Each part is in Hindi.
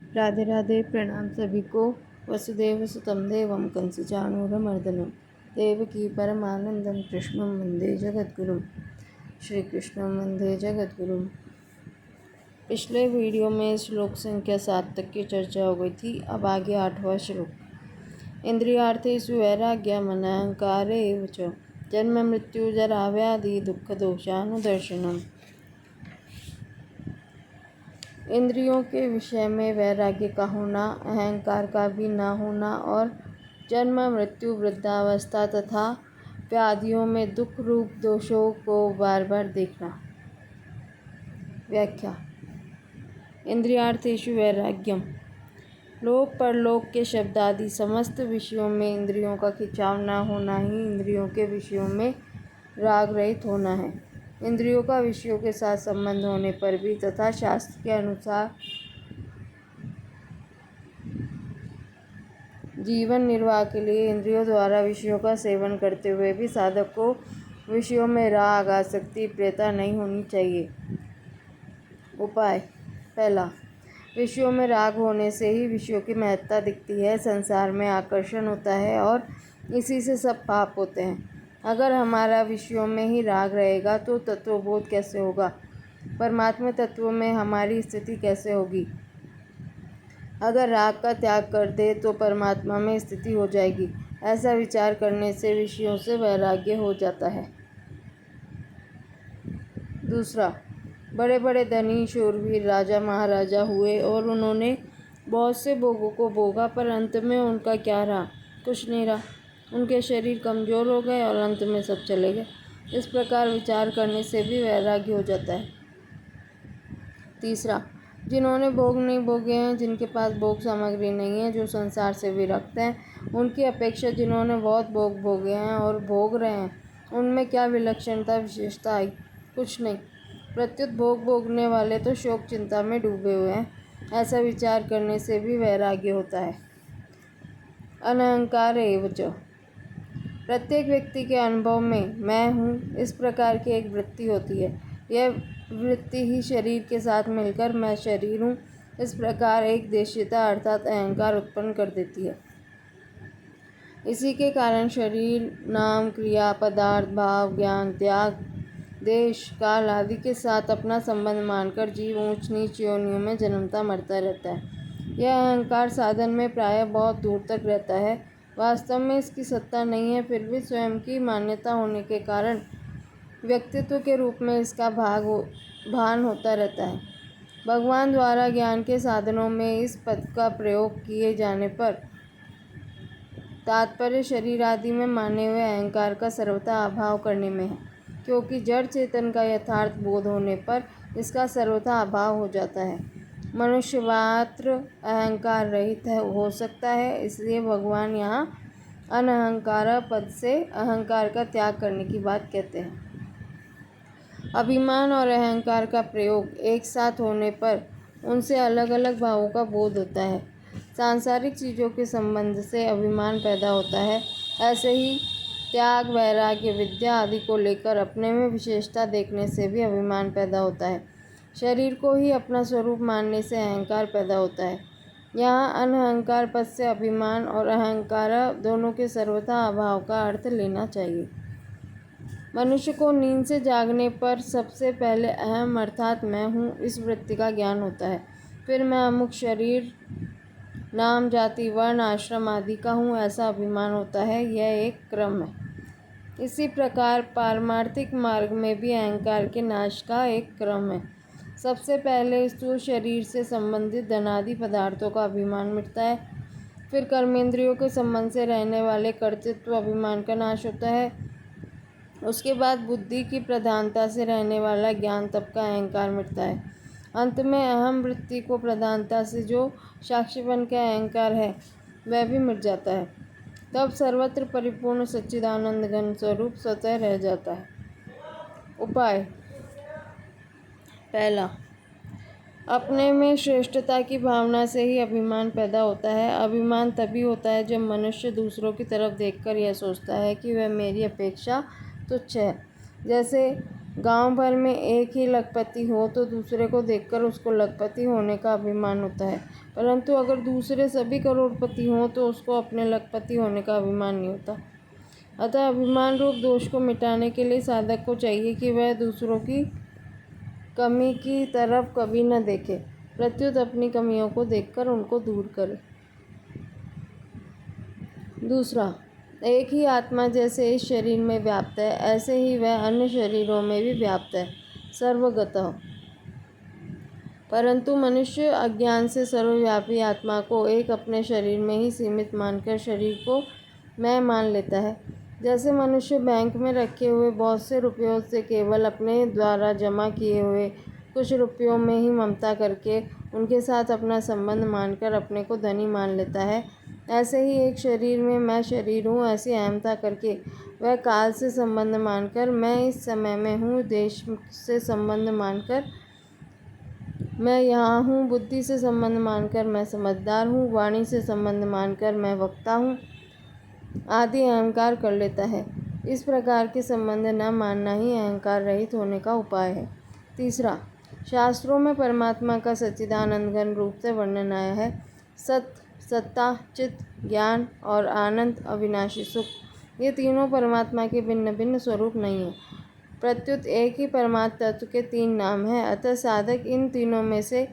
राधे राधे। प्रणाम सभी को। वसुदेव सुतं देवं कंसचाणूरमर्दनं देवकी परमानंदं कृष्णं वंदे जगद्गुरुं। श्री कृष्णं वंदे जगद्गुरुं। पिछले वीडियो में श्लोक संख्या 7 तक की चर्चा हो गई थी। अब आगे 8वां श्लोक। इंद्रियार्थेषु वैराग्यम् अनहंकारेव च जन्म मृत्यु जरा व्याधि दुख दोषानुदर्शनम्। इंद्रियों के विषय में वैराग्य का होना, अहंकार का भी न होना और जन्म मृत्यु वृद्धावस्था तथा व्याधियों में दुख रूप दोषों को बार बार देखना। व्याख्या। इंद्रियार्थेषु वैराग्यम, लोक परलोक के शब्द आदि समस्त विषयों में इंद्रियों का खिंचाव न होना ही इंद्रियों के विषयों में राग रहित होना है। इंद्रियों का विषयों के साथ संबंध होने पर भी तथा शास्त्र के अनुसार जीवन निर्वाह के लिए इंद्रियों द्वारा विषयों का सेवन करते हुए भी साधक को विषयों में राग आसक्ति प्रियता नहीं होनी चाहिए। उपाय। पहला, विषयों में राग होने से ही विषयों की महत्ता दिखती है, संसार में आकर्षण होता है और इसी से सब पाप होते हैं। अगर हमारा विषयों में ही राग रहेगा तो तत्वबोध कैसे होगा, परमात्मा तत्व में हमारी स्थिति कैसे होगी। अगर राग का त्याग कर दे तो परमात्मा में स्थिति हो जाएगी। ऐसा विचार करने से विषयों से वैराग्य हो जाता है। दूसरा, बड़े बड़े धनी शूरवीर राजा महाराजा हुए और उन्होंने बहुत से भोगों को भोगा, पर अंत में उनका क्या रहा? कुछ नहीं रहा। उनके शरीर कमज़ोर हो गए और अंत में सब चले गए। इस प्रकार विचार करने से भी वैराग्य हो जाता है। तीसरा, जिन्होंने भोग नहीं भोगे हैं, जिनके पास भोग सामग्री नहीं है, जो संसार से विरक्त हैं, उनकी अपेक्षा जिन्होंने बहुत भोग भोगे हैं और भोग रहे हैं, उनमें क्या विलक्षणता विशेषता आई? कुछ नहीं। प्रत्युत भोग भोगने वाले तो शोक चिंता में डूबे हुए हैं। ऐसा विचार करने से भी वैराग्य होता है। अनहंकार एव च, प्रत्येक व्यक्ति के अनुभव में मैं हूँ इस प्रकार की एक वृत्ति होती है। यह वृत्ति ही शरीर के साथ मिलकर मैं शरीर हूँ इस प्रकार एक देशीयता अर्थात अहंकार उत्पन्न कर देती है। इसी के कारण शरीर, नाम, क्रिया, पदार्थ, भाव, ज्ञान, त्याग, देश, काल आदि के साथ अपना संबंध मानकर जीव ऊंच नीच योनियों में जन्मता मरता रहता है। यह अहंकार साधन में प्रायः बहुत दूर तक रहता है। वास्तव में इसकी सत्ता नहीं है, फिर भी स्वयं की मान्यता होने के कारण व्यक्तित्व के रूप में इसका भान होता रहता है। भगवान द्वारा ज्ञान के साधनों में इस पद का प्रयोग किए जाने पर तात्पर्य शरीर आदि में माने हुए अहंकार का सर्वथा अभाव करने में है, क्योंकि जड़ चेतन का यथार्थ बोध होने पर इसका सर्वथा अभाव हो जाता है। मनुष्य मात्र अहंकार रहित हो सकता है, इसलिए भगवान यहाँ अनहंकार पद से अहंकार का त्याग करने की बात कहते हैं। अभिमान और अहंकार का प्रयोग एक साथ होने पर उनसे अलग अलग भावों का बोध होता है। सांसारिक चीज़ों के संबंध से अभिमान पैदा होता है। ऐसे ही त्याग, वैराग्य, विद्या आदि को लेकर अपने में विशेषता देखने से भी अभिमान पैदा होता है। शरीर को ही अपना स्वरूप मानने से अहंकार पैदा होता है। यहाँ अनहंकार पद से अभिमान और अहंकार दोनों के सर्वथा अभाव का अर्थ लेना चाहिए। मनुष्य को नींद से जागने पर सबसे पहले अहम अर्थात मैं हूँ इस वृत्ति का ज्ञान होता है। फिर मैं अमुक शरीर, नाम, जाति, वर्ण, आश्रम आदि का हूँ ऐसा अभिमान होता है। यह एक क्रम है। इसी प्रकार पारमार्थिक मार्ग में भी अहंकार के नाश का एक क्रम है। सबसे पहले स्थूल शरीर से संबंधित धनादि पदार्थों का अभिमान मिटता है। फिर कर्मेंद्रियों के संबंध से रहने वाले कर्तृत्व अभिमान का नाश होता है। उसके बाद बुद्धि की प्रधानता से रहने वाला ज्ञान तप का अहंकार मिटता है। अंत में अहम वृत्ति को प्रधानता से जो साक्षीपन का अहंकार है वह भी मिट जाता है। तब सर्वत्र परिपूर्ण सच्चिदानंद घन स्वरूप स्वतः रह जाता है। उपाय। पहला, अपने में श्रेष्ठता की भावना से ही अभिमान पैदा होता है। अभिमान तभी होता है जब मनुष्य दूसरों की तरफ देखकर यह सोचता है कि वह मेरी अपेक्षा तुच्छ है। जैसे गांव भर में एक ही लखपति हो तो दूसरे को देखकर उसको लखपति होने का अभिमान होता है। परंतु अगर दूसरे सभी करोड़पति हों तो उसको अपने लखपति होने का अभिमान नहीं होता। अतः अभिमान रूप दोष को मिटाने के लिए साधक को चाहिए कि वह दूसरों की कमी की तरफ कभी न देखे, प्रत्युत अपनी कमियों को देखकर उनको दूर करे। दूसरा, एक ही आत्मा जैसे इस शरीर में व्याप्त है, ऐसे ही वह अन्य शरीरों में भी व्याप्त है, सर्वगतः। परंतु मनुष्य अज्ञान से सर्वव्यापी आत्मा को एक अपने शरीर में ही सीमित मानकर शरीर को मैं मान लेता है। जैसे मनुष्य बैंक में रखे हुए बहुत से रुपयों से केवल अपने द्वारा जमा किए हुए कुछ रुपयों में ही ममता करके उनके साथ अपना संबंध मानकर अपने को धनी मान लेता है, ऐसे ही एक शरीर में मैं शरीर हूँ ऐसी अहमता करके वह काल से संबंध मानकर मैं इस समय में हूँ, देश से संबंध मानकर मैं यहाँ हूँ, बुद्धि से संबंध मानकर मैं समझदार हूँ, वाणी से संबंध मानकर मैं वक्ता हूँ आदि अहंकार कर लेता है। इस प्रकार के संबंध न मानना ही अहंकार रहित होने का उपाय है। तीसरा, शास्त्रों में परमात्मा का सच्चिदानंद घन रूप से वर्णन आया है। सत्य, सत्ता, चित्त, ज्ञान और आनंद, अविनाशी सुख, ये तीनों परमात्मा के भिन्न भिन्न स्वरूप नहीं है, प्रत्युत एक ही परमात्म तत्व के तीन नाम हैं। अतः साधक इन तीनों में से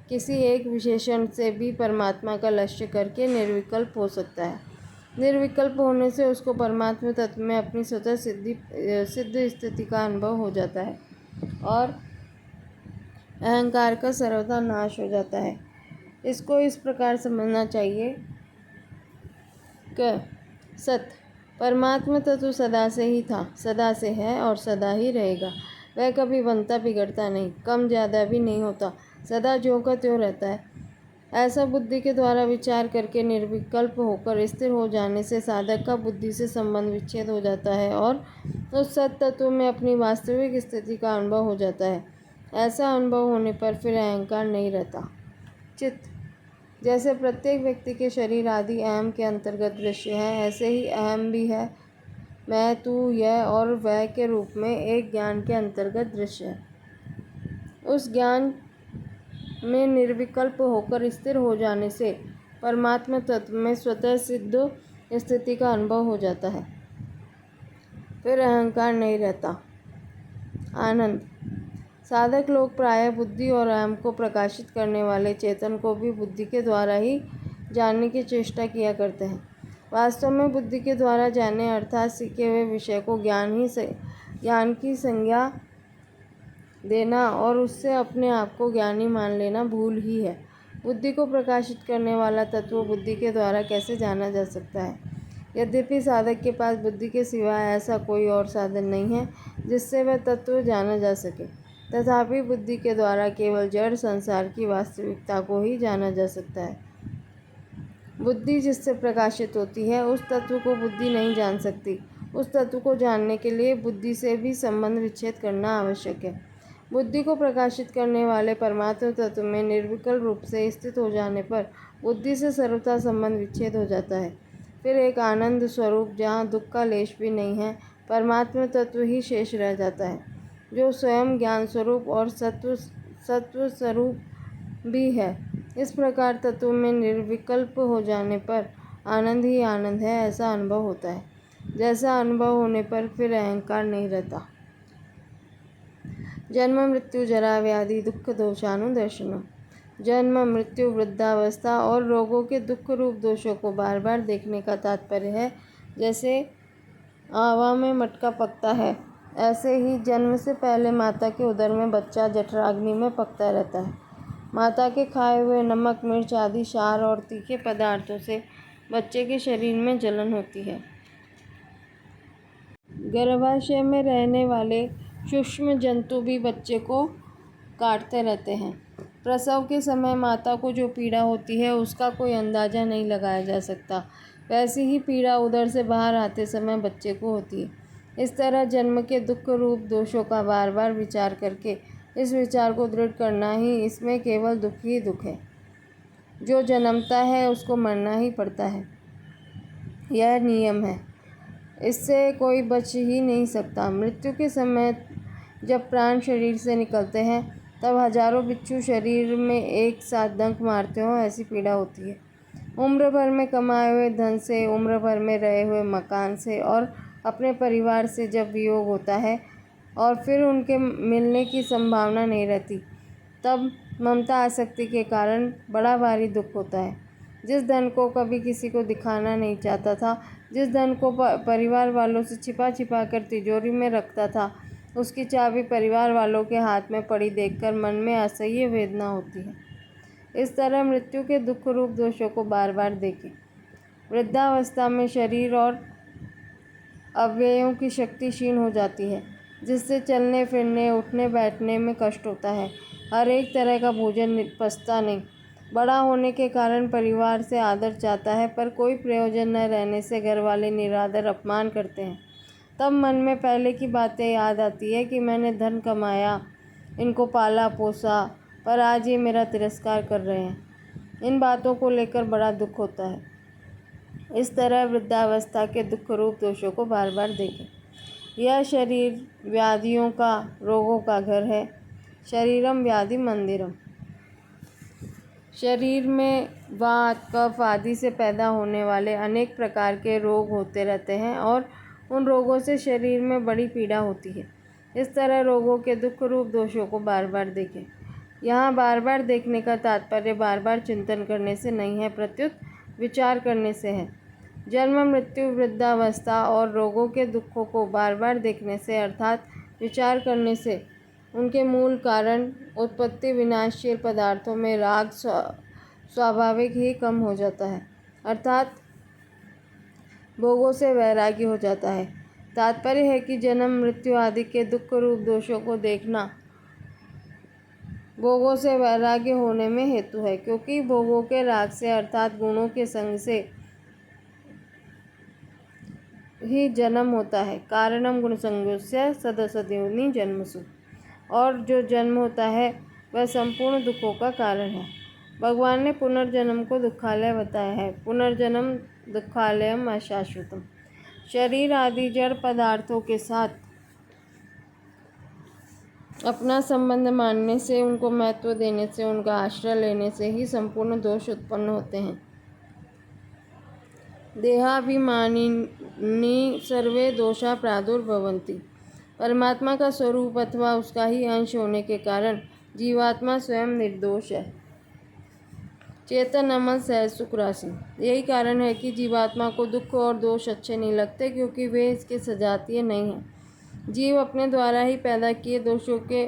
किसी एक विशेषण से भी परमात्मा का लक्ष्य करके निर्विकल्प हो सकता है। निर्विकल्प होने से उसको परमात्मा तत्व में अपनी स्वतः सिद्ध स्थिति का अनुभव हो जाता है और अहंकार का सर्वथा नाश हो जाता है। इसको इस प्रकार समझना चाहिए कि सत्य, परमात्मा तत्व सदा से ही था, सदा से है और सदा ही रहेगा। वह कभी बनता बिगड़ता नहीं, कम ज़्यादा भी नहीं होता, सदा ज्यों का त्यों रहता है। ऐसा बुद्धि के द्वारा विचार करके निर्विकल्प होकर स्थिर हो जाने से साधक का बुद्धि से संबंध विच्छेद हो जाता है और उस सत्य तत्व में अपनी वास्तविक स्थिति का अनुभव हो जाता है। ऐसा अनुभव होने पर फिर अहंकार नहीं रहता। चित्त, जैसे प्रत्येक व्यक्ति के शरीर आदि अहम के अंतर्गत दृश्य है, ऐसे ही अहम भी है, मैं, तू, यह और वह के रूप में एक ज्ञान के अंतर्गत दृश्य है। उस ज्ञान में निर्विकल्प होकर स्थिर हो जाने से परमात्मा तत्व में स्वतः सिद्ध स्थिति का अनुभव हो जाता है, फिर अहंकार नहीं रहता। आनंद, साधक लोग प्रायः बुद्धि और अहम को प्रकाशित करने वाले चेतन को भी बुद्धि के द्वारा ही जानने की चेष्टा किया करते हैं। वास्तव में बुद्धि के द्वारा जाने अर्थात सीखे हुए विषय को ज्ञान की संज्ञा देना और उससे अपने आप को ज्ञानी मान लेना भूल ही है। बुद्धि को प्रकाशित करने वाला तत्व बुद्धि के द्वारा कैसे जाना जा सकता है? यद्यपि साधक के पास बुद्धि के सिवाय ऐसा कोई और साधन नहीं है जिससे वह तत्व जाना जा सके, तथापि बुद्धि के द्वारा केवल जड़ संसार की वास्तविकता को ही जाना जा सकता है। बुद्धि जिससे प्रकाशित होती है उस तत्व को बुद्धि नहीं जान सकती। उस तत्व को जानने के लिए बुद्धि से भी संबंध विच्छेद करना आवश्यक है। बुद्धि को प्रकाशित करने वाले परमात्मा तत्व में निर्विकल्प रूप से स्थित हो जाने पर बुद्धि से सर्वथा संबंध विच्छेद हो जाता है। फिर एक आनंद स्वरूप जहाँ दुख का लेश भी नहीं है, परमात्मा तत्व ही शेष रह जाता है, जो स्वयं ज्ञान स्वरूप और सत्व स्वरूप भी है। इस प्रकार तत्व में निर्विकल्प हो जाने पर आनंद ही आनंद है ऐसा अनुभव होता है, जैसा अनुभव होने पर फिर अहंकार नहीं रहता। जन्म मृत्यु जरा व्याधि दुख दोषानुदर्शनम, जन्म मृत्यु वृद्धावस्था और रोगों के दुख रूप दोषों को बार बार देखने का तात्पर्य है जैसे आवा में मटका पकता है, ऐसे ही जन्म से पहले माता के उदर में बच्चा जठराग्नि में पकता रहता है। माता के खाए हुए नमक, मिर्च आदि क्षार और तीखे पदार्थों से बच्चे के शरीर में जलन होती है। गर्भाशय में रहने वाले सूक्ष्म जंतु भी बच्चे को काटते रहते हैं। प्रसव के समय माता को जो पीड़ा होती है उसका कोई अंदाज़ा नहीं लगाया जा सकता, वैसी ही पीड़ा उदर से बाहर आते समय बच्चे को होती है। इस तरह जन्म के दुख रूप दोषों का बार बार विचार करके इस विचार को दृढ़ करना ही इसमें केवल दुख ही दुख है। जो जन्मता है उसको मरना ही पड़ता है, यह नियम है, इससे कोई बच ही नहीं सकता। मृत्यु के समय जब प्राण शरीर से निकलते हैं तब हजारों बिच्छू शरीर में एक साथ डंक मारते हों, ऐसी पीड़ा होती है। उम्र भर में कमाए हुए धन से, उम्र भर में रहे हुए मकान से और अपने परिवार से जब वियोग होता है और फिर उनके मिलने की संभावना नहीं रहती, तब ममता आसक्ति के कारण बड़ा भारी दुख होता है। जिस धन को कभी किसी को दिखाना नहीं चाहता था, जिस धन को परिवार वालों से छिपा छिपा कर तिजोरी में रखता था, उसकी चाबी परिवार वालों के हाथ में पड़ी देखकर मन में असह्य वेदना होती है। इस तरह मृत्यु के दुख रूप दोषों को बार बार देखें। वृद्धावस्था में शरीर और अवयवों की शक्ति क्षीण हो जाती है, जिससे चलने फिरने, उठने बैठने में कष्ट होता है। हर एक तरह का भोजन पचता नहीं। बड़ा होने के कारण परिवार से आदर चाहता है, पर कोई प्रयोजन न रहने से घर वाले निरादर अपमान करते हैं। तब मन में पहले की बातें याद आती है कि मैंने धन कमाया, इनको पाला पोसा, पर आज ये मेरा तिरस्कार कर रहे हैं। इन बातों को लेकर बड़ा दुख होता है। इस तरह वृद्धावस्था के दुख रूप दोषों को बार बार देखें। यह शरीर व्याधियों का, रोगों का घर है। शरीरम व्याधि मंदिरम। शरीर में वात, कफ आदि से पैदा होने वाले अनेक प्रकार के रोग होते रहते हैं और उन रोगों से शरीर में बड़ी पीड़ा होती है। इस तरह रोगों के दुख रूप दोषों को बार बार देखें। यहाँ बार बार देखने का तात्पर्य बार बार चिंतन करने से नहीं है, प्रत्युत विचार करने से है। जन्म, मृत्यु, वृद्धावस्था और रोगों के दुखों को बार बार देखने से अर्थात विचार करने से उनके मूल कारण, उत्पत्ति, विनाशशील पदार्थों में राग स्वाभाविक ही कम हो जाता है, अर्थात भोगों से वैराग्य हो जाता है। तात्पर्य है कि जन्म, मृत्यु आदि के दुख रूप दोषों को देखना भोगों से वैराग्य होने में हेतु है, क्योंकि भोगों के राग से अर्थात गुणों के संग से ही जन्म होता है। कारणम गुण संगोस्य सदसद्योनि जन्मसु। और जो जन्म होता है वह संपूर्ण दुखों का कारण है। भगवान ने पुनर्जन्म को दुखालय बताया है। पुनर्जन्म दुखालयम अशाश्वतम। शरीर आदि जड़ पदार्थों के साथ अपना संबंध मानने से, उनको महत्व देने से, उनका आश्रय लेने से ही संपूर्ण दोष उत्पन्न होते हैं। देहाभिमानिनी सर्वे दोषा प्रादुर्भवन्ति। परमात्मा का स्वरूप अथवा उसका ही अंश होने के कारण जीवात्मा स्वयं निर्दोष है, चेतन, अमल, सहज, सुख राशि। यही कारण है कि जीवात्मा को दुख और दोष अच्छे नहीं लगते, क्योंकि वे इसके सजातीय नहीं हैं। जीव अपने द्वारा ही पैदा किए दोषों के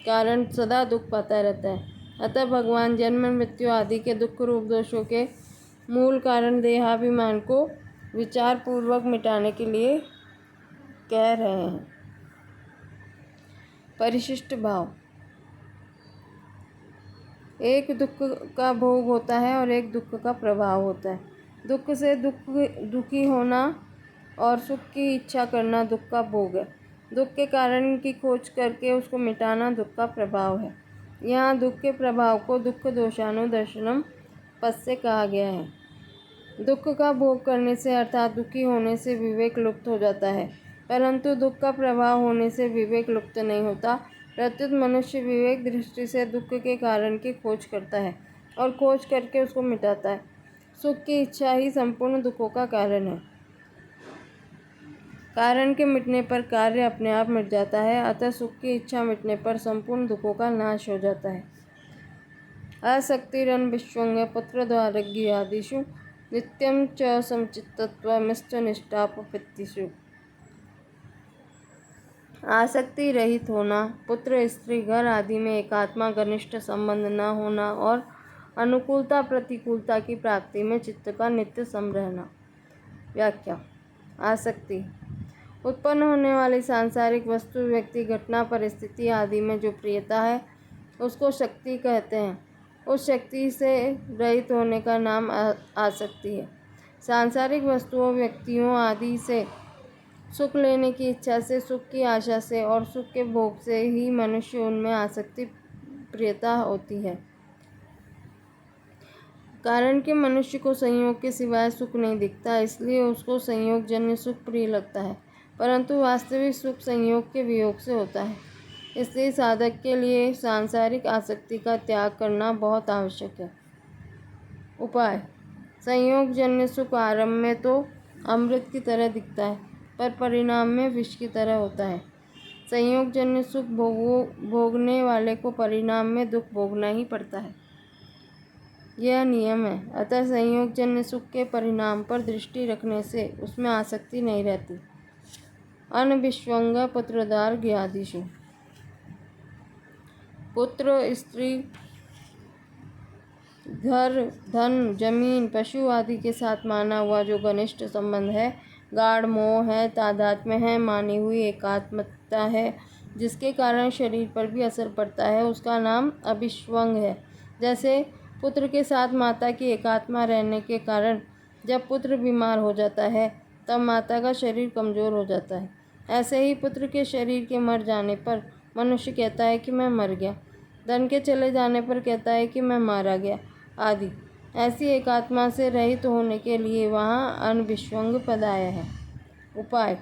कारण सदा दुख पाता रहता है। अतः भगवान जन्म, मृत्यु आदि के दुख रूप दोषों के मूल कारण देहाभिमान को विचार पूर्वक मिटाने के लिए कह रहे हैं। परिशिष्ट भाव। एक दुख का भोग होता है और एक दुख का प्रभाव होता है। दुख से दुखी होना और सुख की इच्छा करना दुख का भोग है। दुख के कारण की खोज करके उसको मिटाना दुख का प्रभाव है। यहाँ दुख के प्रभाव को दुख दोषानुदर्शनम पद से कहा गया है। दुख का भोग करने से अर्थात दुखी होने से विवेक लुप्त हो जाता है, परंतु दुख का प्रभाव होने से विवेक लुप्त नहीं होता। प्रत्युत मनुष्य विवेक दृष्टि से दुख के कारण की खोज करता है और खोज करके उसको मिटाता है। सुख की इच्छा ही संपूर्ण दुखों का कारण है। कारण के मिटने पर कार्य अपने आप मिट जाता है, अतः सुख की इच्छा मिटने पर संपूर्ण दुखों का नाश हो जाता है। आसक्तिरन विश्वंग पुत्र द्वारज्ञ आदिषु नित्यं च समचित्तत्वमिष्ट निष्ठापत्तिषु। आसक्ति रहित होना, पुत्र, स्त्री, घर आदि में एकात्मा घनिष्ठ संबंध न होना और अनुकूलता प्रतिकूलता की प्राप्ति में चित्त का नित्य सम रहना। व्याख्या। आसक्ति उत्पन्न होने वाली सांसारिक वस्तु, व्यक्ति, घटना, परिस्थिति आदि में जो प्रियता है उसको शक्ति कहते हैं। उस शक्ति से रहित होने का नाम आसक्ति है। सांसारिक वस्तुओं, व्यक्तियों आदि से सुख लेने की इच्छा से, सुख की आशा से और सुख के भोग से ही मनुष्य उनमें आसक्ति प्रियता होती है। कारण कि मनुष्य को संयोग के सिवाय सुख नहीं दिखता, इसलिए उसको संयोग जन्य सुख प्रिय लगता है, परंतु वास्तविक सुख संयोग के वियोग से होता है। इसलिए साधक के लिए सांसारिक आसक्ति का त्याग करना बहुत आवश्यक है। उपाय: संयोगजन्य सुख आरंभ में तो अमृत की तरह दिखता है, पर परिणाम में विष की तरह होता है। संयोगजन्य सुख भोगने वाले को परिणाम में दुख भोगना ही पड़ता है, यह नियम है। अतः संयोगजन्य सुख के परिणाम पर दृष्टि रखने से उसमें आसक्ति नहीं रहती। अनभिष्वंग पुत्रदार ज्ञादिषु: पुत्र, स्त्री, घर, धन, जमीन, पशु आदि के साथ माना हुआ जो घनिष्ठ संबंध है, गाढ़ मोह है, तादात्म्य है, मानी हुई एकात्मता है, जिसके कारण शरीर पर भी असर पड़ता है, उसका नाम अभिष्वंग है। जैसे पुत्र के साथ माता की एकात्मा रहने के कारण जब पुत्र बीमार हो जाता है तब माता का शरीर कमज़ोर हो जाता है। ऐसे ही पुत्र के शरीर के मर जाने पर मनुष्य कहता है कि मैं मर गया, धन के चले जाने पर कहता है कि मैं मारा गया आदि। ऐसी एकात्मा से रहित होने के लिए वहाँ अनभिष्वंग पद आया है। उपाय: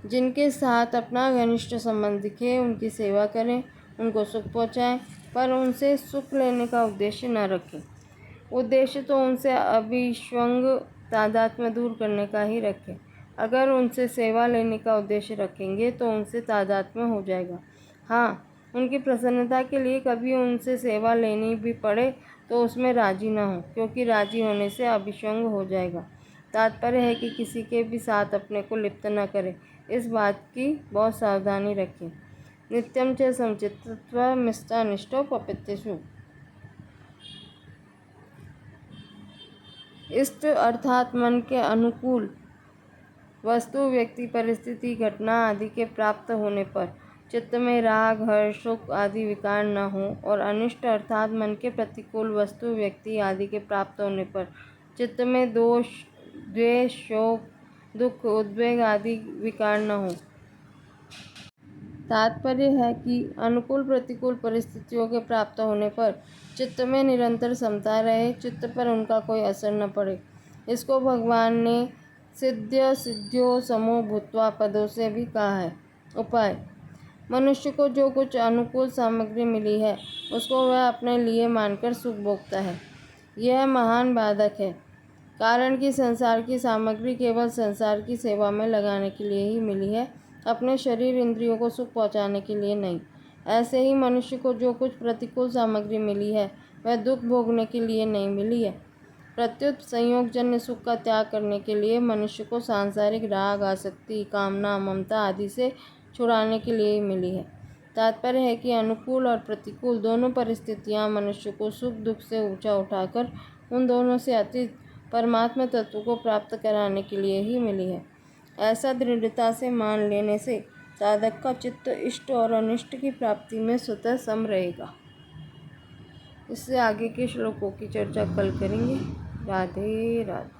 जिनके साथ अपना घनिष्ठ संबंध दिखे उनकी सेवा करें, उनको सुख पहुँचाएं, पर उनसे सुख लेने का उद्देश्य न रखें। उद्देश्य तो उनसे अभिष्वंग तादात्म्य दूर करने का ही रखें। अगर उनसे सेवा लेने का उद्देश्य रखेंगे तो उनसे तादात्म्य हो जाएगा। हाँ, उनकी प्रसन्नता के लिए कभी उनसे सेवा लेनी भी पड़े तो उसमें राजी न हो, क्योंकि राजी होने से अभिष्वंग हो जाएगा। तात्पर्य है कि किसी के भी साथ अपने को लिप्त न करें, इस बात की बहुत सावधानी रखें। नित्यम च समचित्तत्व मिष्टानिष्टो पपित्यसु: इष्ट अर्थात मन के अनुकूल वस्तु, व्यक्ति, परिस्थिति, घटना आदि के प्राप्त होने पर चित्त में राग, हर्ष, सुख आदि विकार न हो, और अनिष्ट अर्थात मन के प्रतिकूल वस्तु, व्यक्ति आदि के प्राप्त होने पर चित्त में दोष, द्वेष, शोक, दुख, उद्वेग आदि विकार न हो। तात्पर्य है कि अनुकूल प्रतिकूल परिस्थितियों के प्राप्त होने पर चित्त में निरंतर समता रहे, चित्त पर उनका कोई असर न पड़े। इसको भगवान ने सिद्ध्य सिद्ध्यो समो भूत्वा पदों से भी कहा है। उपाय: मनुष्य को जो कुछ अनुकूल सामग्री मिली है उसको वह अपने लिए मानकर सुख भोगता है, यह महान बाधक है। कारण कि संसार की सामग्री केवल संसार की सेवा में लगाने के लिए ही मिली है, अपने शरीर इंद्रियों को सुख पहुँचाने के लिए नहीं। ऐसे ही मनुष्य को जो कुछ प्रतिकूल सामग्री मिली है वह दुख भोगने के लिए नहीं मिली है। प्रत्युत संयोगजन्य सुख का त्याग करने के लिए मनुष्य को सांसारिक राग, आसक्ति, कामना, ममता आदि से छुड़ाने के लिए ही मिली है। तात्पर्य है कि अनुकूल और प्रतिकूल दोनों परिस्थितियां मनुष्य को सुख दुख से ऊंचा उठाकर उन दोनों से अतीत परमात्मा तत्व को प्राप्त कराने के लिए ही मिली है। ऐसा दृढ़ता से मान लेने से साधक का चित्त इष्ट और अनिष्ट की प्राप्ति में स्वतः सम रहेगा। इससे आगे के श्लोकों की चर्चा कल करेंगे। राधे राधे।